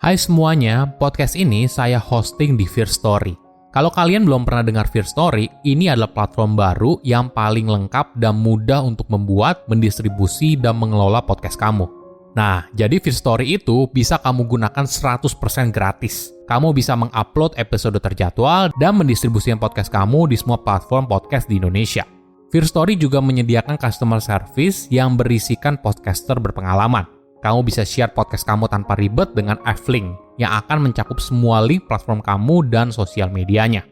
Hai semuanya, podcast ini saya hosting di Firstory. Kalau kalian belum pernah dengar Firstory, ini adalah platform baru yang paling lengkap dan mudah untuk membuat, mendistribusi, dan mengelola podcast kamu. Nah, jadi Firstory itu bisa kamu gunakan 100% gratis. Kamu bisa mengupload episode terjadwal dan mendistribusikan podcast kamu di semua platform podcast di Indonesia. Firstory juga menyediakan customer service yang berisikan podcaster berpengalaman. Kamu bisa share podcast kamu tanpa ribet dengan F-Link yang akan mencakup semua link platform kamu dan sosial medianya.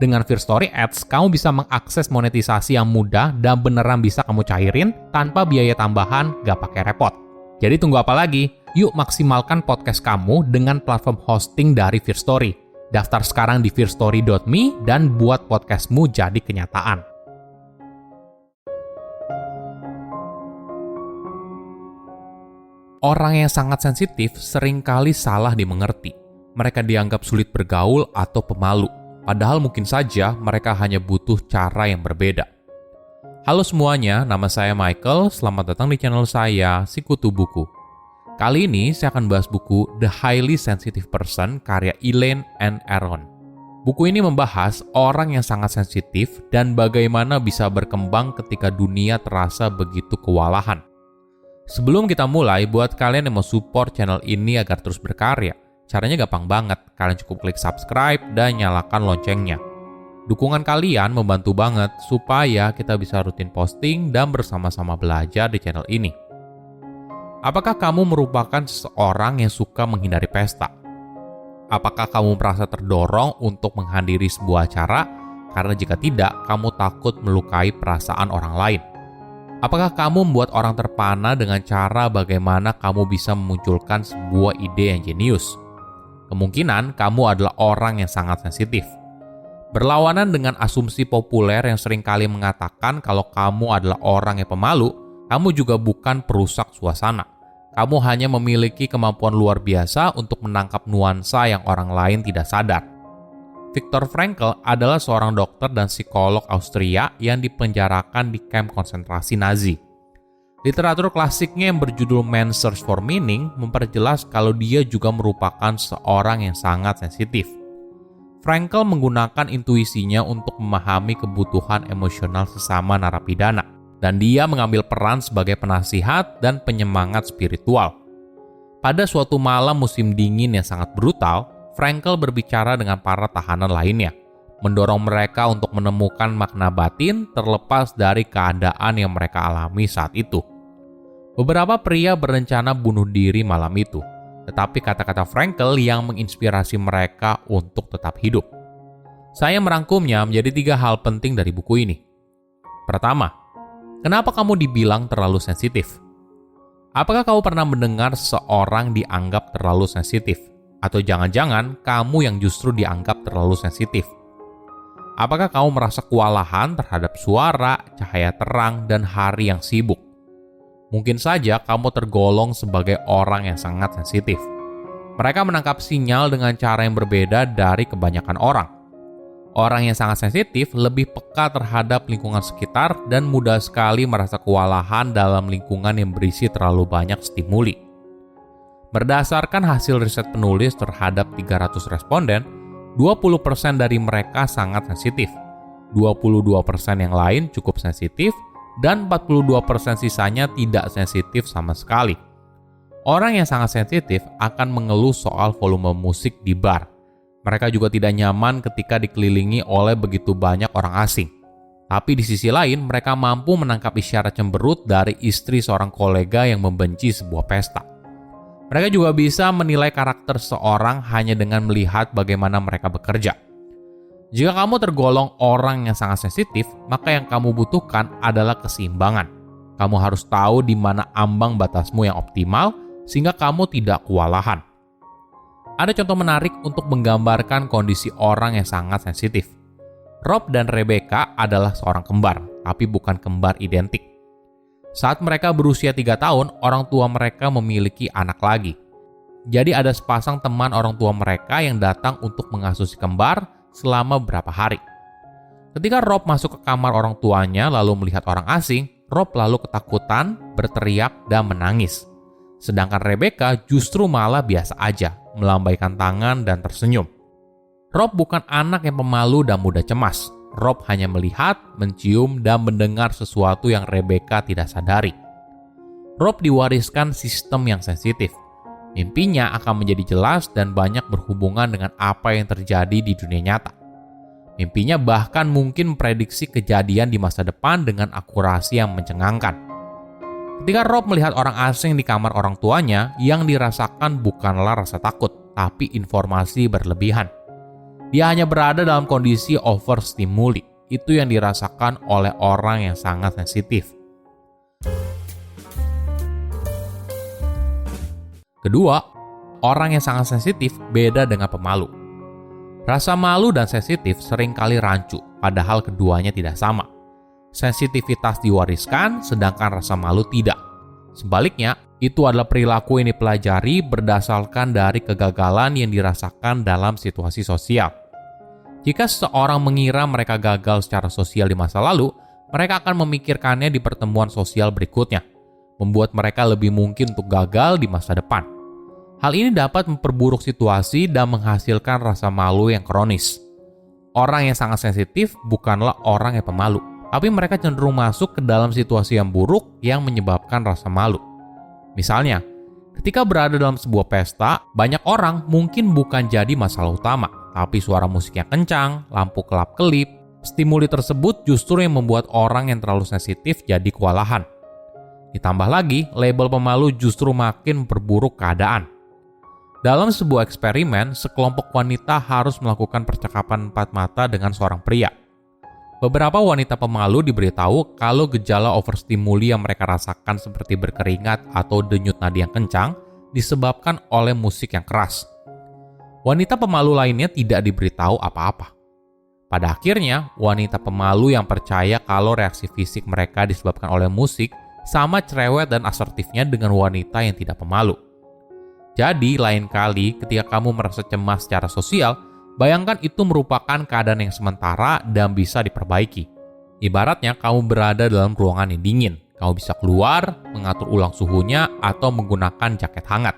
Dengan Firstory Ads, kamu bisa mengakses monetisasi yang mudah dan beneran bisa kamu cairin tanpa biaya tambahan, gak pakai repot. Jadi tunggu apa lagi? Yuk maksimalkan podcast kamu dengan platform hosting dari Firstory. Daftar sekarang di firstory.me dan buat podcastmu jadi kenyataan. Orang yang sangat sensitif seringkali salah dimengerti. Mereka dianggap sulit bergaul atau pemalu, padahal mungkin saja mereka hanya butuh cara yang berbeda. Halo semuanya, nama saya Michael, selamat datang di channel saya, Sikutu Buku. Kali ini saya akan bahas buku The Highly Sensitive Person karya Elaine and Aron. Buku ini membahas orang yang sangat sensitif dan bagaimana bisa berkembang ketika dunia terasa begitu kewalahan. Sebelum kita mulai, buat kalian yang mau support channel ini agar terus berkarya, caranya gampang banget. Kalian cukup klik subscribe dan nyalakan loncengnya. Dukungan kalian membantu banget supaya kita bisa rutin posting dan bersama-sama belajar di channel ini. Apakah kamu merupakan seseorang yang suka menghindari pesta? Apakah kamu merasa terdorong untuk menghadiri sebuah acara karena jika tidak, kamu takut melukai perasaan orang lain? Apakah kamu membuat orang terpana dengan cara bagaimana kamu bisa memunculkan sebuah ide yang jenius? Kemungkinan kamu adalah orang yang sangat sensitif. Berlawanan dengan asumsi populer yang seringkali mengatakan kalau kamu adalah orang yang pemalu, kamu juga bukan perusak suasana. Kamu hanya memiliki kemampuan luar biasa untuk menangkap nuansa yang orang lain tidak sadar. Viktor Frankl adalah seorang dokter dan psikolog Austria yang dipenjarakan di kamp konsentrasi Nazi. Literatur klasiknya yang berjudul Man's Search for Meaning memperjelas kalau dia juga merupakan seorang yang sangat sensitif. Frankl menggunakan intuisinya untuk memahami kebutuhan emosional sesama narapidana, dan dia mengambil peran sebagai penasihat dan penyemangat spiritual. Pada suatu malam musim dingin yang sangat brutal, Frankl berbicara dengan para tahanan lainnya, mendorong mereka untuk menemukan makna batin terlepas dari keadaan yang mereka alami saat itu. Beberapa pria berencana bunuh diri malam itu, tetapi kata-kata Frankl yang menginspirasi mereka untuk tetap hidup. Saya merangkumnya menjadi 3 hal penting dari buku ini. Pertama, kenapa kamu dibilang terlalu sensitif? Apakah kamu pernah mendengar seseorang dianggap terlalu sensitif? Atau jangan-jangan kamu yang justru dianggap terlalu sensitif? Apakah kamu merasa kewalahan terhadap suara, cahaya terang, dan hari yang sibuk? Mungkin saja kamu tergolong sebagai orang yang sangat sensitif. Mereka menangkap sinyal dengan cara yang berbeda dari kebanyakan orang. Orang yang sangat sensitif lebih peka terhadap lingkungan sekitar dan mudah sekali merasa kewalahan dalam lingkungan yang berisi terlalu banyak stimuli. Berdasarkan hasil riset penulis terhadap 300 responden, 20% dari mereka sangat sensitif, 22% yang lain cukup sensitif, dan 42% sisanya tidak sensitif sama sekali. Orang yang sangat sensitif akan mengeluh soal volume musik di bar. Mereka juga tidak nyaman ketika dikelilingi oleh begitu banyak orang asing. Tapi di sisi lain, mereka mampu menangkap isyarat cemberut dari istri seorang kolega yang membenci sebuah pesta. Mereka juga bisa menilai karakter seorang hanya dengan melihat bagaimana mereka bekerja. Jika kamu tergolong orang yang sangat sensitif, maka yang kamu butuhkan adalah keseimbangan. Kamu harus tahu di mana ambang batasmu yang optimal, sehingga kamu tidak kewalahan. Ada contoh menarik untuk menggambarkan kondisi orang yang sangat sensitif. Rob dan Rebecca adalah seorang kembar, tapi bukan kembar identik. Saat mereka berusia 3 tahun, orang tua mereka memiliki anak lagi. Jadi ada sepasang teman orang tua mereka yang datang untuk mengasuh si kembar selama beberapa hari. Ketika Rob masuk ke kamar orang tuanya lalu melihat orang asing, Rob lalu ketakutan, berteriak, dan menangis. Sedangkan Rebecca justru malah biasa aja, melambaikan tangan, dan tersenyum. Rob bukan anak yang pemalu dan mudah cemas. Rob hanya melihat, mencium, dan mendengar sesuatu yang Rebecca tidak sadari. Rob diwariskan sistem yang sensitif. Mimpinya akan menjadi jelas dan banyak berhubungan dengan apa yang terjadi di dunia nyata. Mimpinya bahkan mungkin memprediksi kejadian di masa depan dengan akurasi yang mencengangkan. Ketika Rob melihat orang asing di kamar orang tuanya, yang dirasakan bukanlah rasa takut, tapi informasi berlebihan. Dia hanya berada dalam kondisi overstimuli. Itu yang dirasakan oleh orang yang sangat sensitif. Kedua, orang yang sangat sensitif beda dengan pemalu. Rasa malu dan sensitif seringkali rancu, padahal keduanya tidak sama. Sensitivitas diwariskan, sedangkan rasa malu tidak. Sebaliknya, itu adalah perilaku yang dipelajari berdasarkan dari kegagalan yang dirasakan dalam situasi sosial. Jika seseorang mengira mereka gagal secara sosial di masa lalu, mereka akan memikirkannya di pertemuan sosial berikutnya, membuat mereka lebih mungkin untuk gagal di masa depan. Hal ini dapat memperburuk situasi dan menghasilkan rasa malu yang kronis. Orang yang sangat sensitif bukanlah orang yang pemalu, tapi mereka cenderung masuk ke dalam situasi yang buruk yang menyebabkan rasa malu. Misalnya, ketika berada dalam sebuah pesta, banyak orang mungkin bukan jadi masalah utama, tapi suara musik yang kencang, lampu kelap-kelip, stimuli tersebut justru yang membuat orang yang terlalu sensitif jadi kewalahan. Ditambah lagi, label pemalu justru makin memperburuk keadaan. Dalam sebuah eksperimen, sekelompok wanita harus melakukan percakapan empat mata dengan seorang pria. Beberapa wanita pemalu diberitahu kalau gejala overstimuli yang mereka rasakan seperti berkeringat atau denyut nadi yang kencang disebabkan oleh musik yang keras. Wanita pemalu lainnya tidak diberitahu apa-apa. Pada akhirnya, wanita pemalu yang percaya kalau reaksi fisik mereka disebabkan oleh musik sama cerewet dan asertifnya dengan wanita yang tidak pemalu. Jadi, lain kali ketika kamu merasa cemas secara sosial, bayangkan itu merupakan keadaan yang sementara dan bisa diperbaiki. Ibaratnya kamu berada dalam ruangan yang dingin. Kamu bisa keluar, mengatur ulang suhunya, atau menggunakan jaket hangat.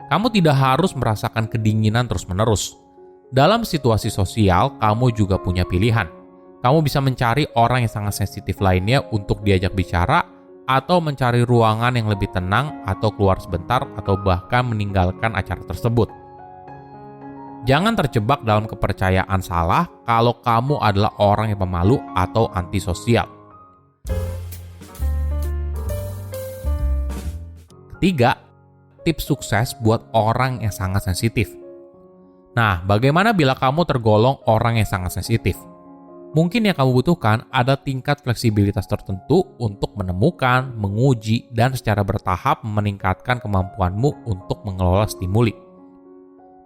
Kamu tidak harus merasakan kedinginan terus-menerus. Dalam situasi sosial, kamu juga punya pilihan. Kamu bisa mencari orang yang sangat sensitif lainnya untuk diajak bicara, atau mencari ruangan yang lebih tenang, atau keluar sebentar, atau bahkan meninggalkan acara tersebut. Jangan terjebak dalam kepercayaan salah kalau kamu adalah orang yang pemalu atau antisosial. Ketiga, tips sukses buat orang yang sangat sensitif. Nah, bagaimana bila kamu tergolong orang yang sangat sensitif? Mungkin yang kamu butuhkan ada tingkat fleksibilitas tertentu untuk menemukan, menguji, dan secara bertahap meningkatkan kemampuanmu untuk mengelola stimuli.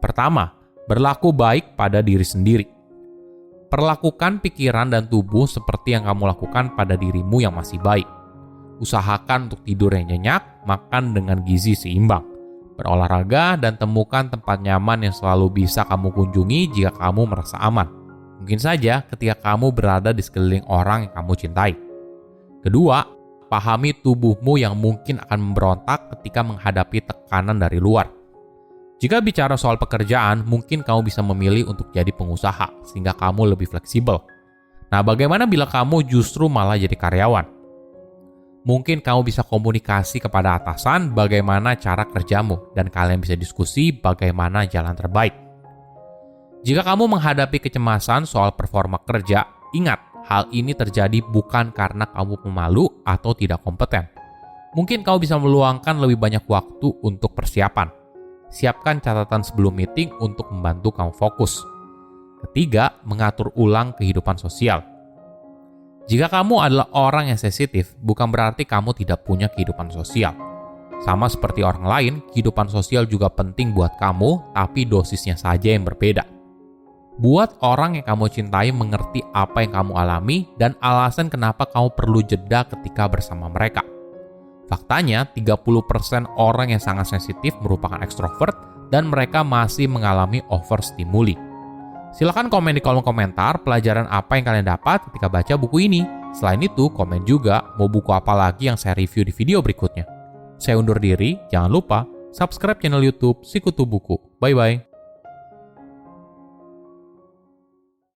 Pertama, berlaku baik pada diri sendiri. Perlakukan pikiran dan tubuh seperti yang kamu lakukan pada dirimu yang masih baik. Usahakan untuk tidur yang nyenyak, makan dengan gizi seimbang, berolahraga, dan temukan tempat nyaman yang selalu bisa kamu kunjungi jika kamu merasa aman. Mungkin saja ketika kamu berada di sekeliling orang yang kamu cintai. Kedua, pahami tubuhmu yang mungkin akan memberontak ketika menghadapi tekanan dari luar. Jika bicara soal pekerjaan, mungkin kamu bisa memilih untuk jadi pengusaha, sehingga kamu lebih fleksibel. Nah, bagaimana bila kamu justru malah jadi karyawan? Mungkin kamu bisa komunikasi kepada atasan bagaimana cara kerjamu, dan kalian bisa diskusi bagaimana jalan terbaik. Jika kamu menghadapi kecemasan soal performa kerja, ingat, hal ini terjadi bukan karena kamu pemalu atau tidak kompeten. Mungkin kamu bisa meluangkan lebih banyak waktu untuk persiapan. Siapkan catatan sebelum meeting untuk membantu kamu fokus. Ketiga, mengatur ulang kehidupan sosial. Jika kamu adalah orang yang sensitif, bukan berarti kamu tidak punya kehidupan sosial. Sama seperti orang lain, kehidupan sosial juga penting buat kamu, tapi dosisnya saja yang berbeda. Buat orang yang kamu cintai mengerti apa yang kamu alami dan alasan kenapa kamu perlu jeda ketika bersama mereka. Faktanya, 30% orang yang sangat sensitif merupakan ekstrovert dan mereka masih mengalami overstimuli. Silakan komen di kolom komentar pelajaran apa yang kalian dapat ketika baca buku ini. Selain itu, komen juga mau buku apa lagi yang saya review di video berikutnya. Saya undur diri, jangan lupa subscribe channel YouTube Sikutu Buku. Bye-bye.